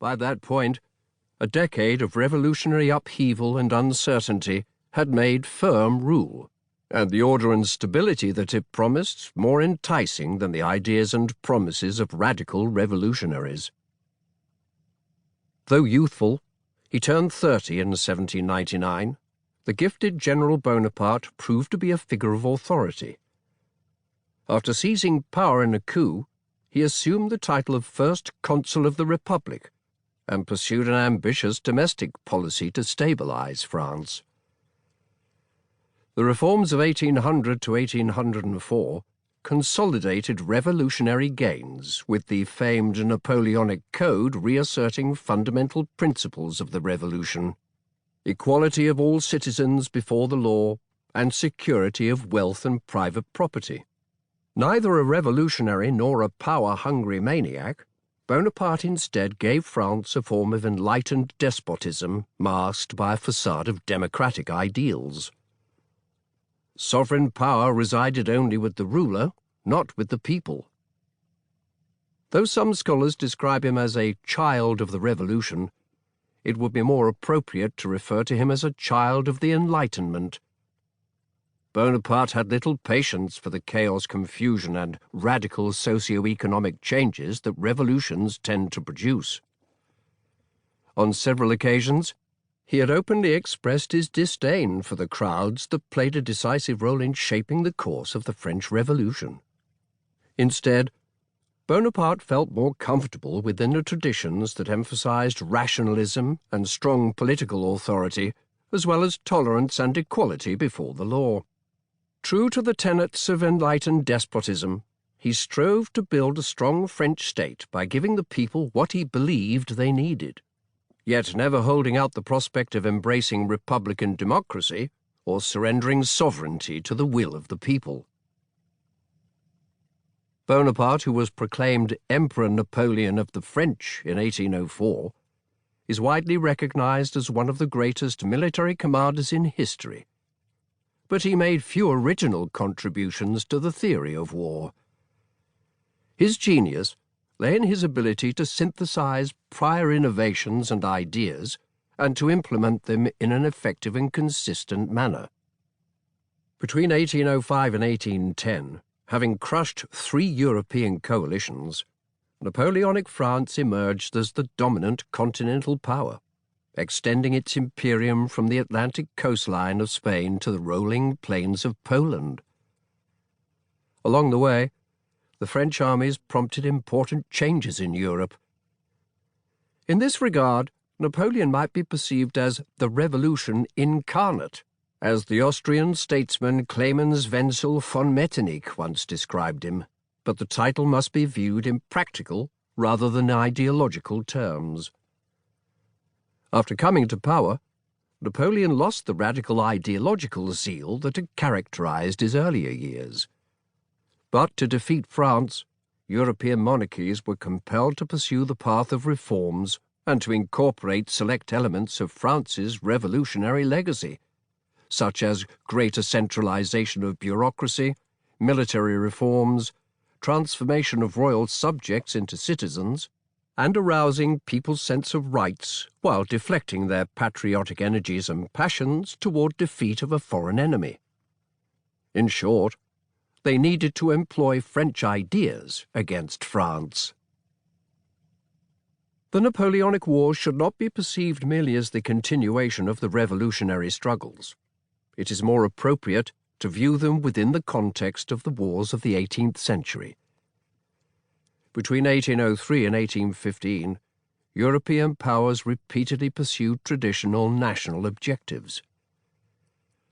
By that point, a decade of revolutionary upheaval and uncertainty had made firm rule, and the order and stability that it promised more enticing than the ideas and promises of radical revolutionaries. Though youthful, he turned 30 in 1799, the gifted General Bonaparte proved to be a figure of authority. After seizing power in a coup, he assumed the title of First Consul of the Republic and pursued an ambitious domestic policy to stabilize France. The reforms of 1800 to 1804 consolidated revolutionary gains, with the famed Napoleonic Code reasserting fundamental principles of the revolution: equality of all citizens before the law and security of wealth and private property. Neither a revolutionary nor a power-hungry maniac, Bonaparte instead gave France a form of enlightened despotism masked by a facade of democratic ideals. Sovereign power resided only with the ruler, not with the people. Though some scholars describe him as a child of the Revolution, it would be more appropriate to refer to him as a child of the Enlightenment. Bonaparte had little patience for the chaos, confusion, and radical socio-economic changes that revolutions tend to produce. On several occasions, he had openly expressed his disdain for the crowds that played a decisive role in shaping the course of the French Revolution. Instead, Bonaparte felt more comfortable within the traditions that emphasized rationalism and strong political authority, as well as tolerance and equality before the law. True to the tenets of enlightened despotism, he strove to build a strong French state by giving the people what he believed they needed, yet never holding out the prospect of embracing republican democracy or surrendering sovereignty to the will of the people. Bonaparte, who was proclaimed Emperor Napoleon of the French in 1804, is widely recognized as one of the greatest military commanders in history. But he made few original contributions to the theory of war. His genius lay in his ability to synthesize prior innovations and ideas and to implement them in an effective and consistent manner. Between 1805 and 1810, having crushed 3 European coalitions, Napoleonic France emerged as the dominant continental power, extending its imperium from the Atlantic coastline of Spain to the rolling plains of Poland. Along the way, the French armies prompted important changes in Europe. In this regard, Napoleon might be perceived as the revolution incarnate, as the Austrian statesman Clemens Wenzel von Metternich once described him, but the title must be viewed in practical rather than ideological terms. After coming to power, Napoleon lost the radical ideological zeal that had characterized his earlier years. But to defeat France, European monarchies were compelled to pursue the path of reforms and to incorporate select elements of France's revolutionary legacy, such as greater centralization of bureaucracy, military reforms, transformation of royal subjects into citizens, and arousing people's sense of rights while deflecting their patriotic energies and passions toward defeat of a foreign enemy. In short, they needed to employ French ideas against France. The Napoleonic Wars should not be perceived merely as the continuation of the revolutionary struggles. It is more appropriate to view them within the context of the wars of the 18th century. Between 1803 and 1815, European powers repeatedly pursued traditional national objectives.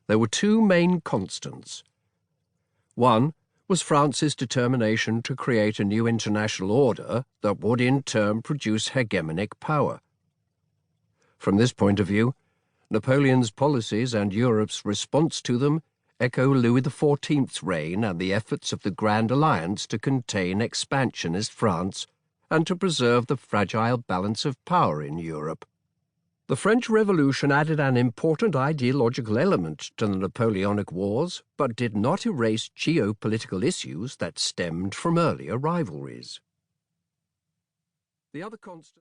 There were 2 main constants. One was France's determination to create a new international order that would in turn produce hegemonic power. From this point of view, Napoleon's policies and Europe's response to them echo Louis XIV's reign and the efforts of the Grand Alliance to contain expansionist France and to preserve the fragile balance of power in Europe. The French Revolution added an important ideological element to the Napoleonic Wars, but did not erase geopolitical issues that stemmed from earlier rivalries. The other constant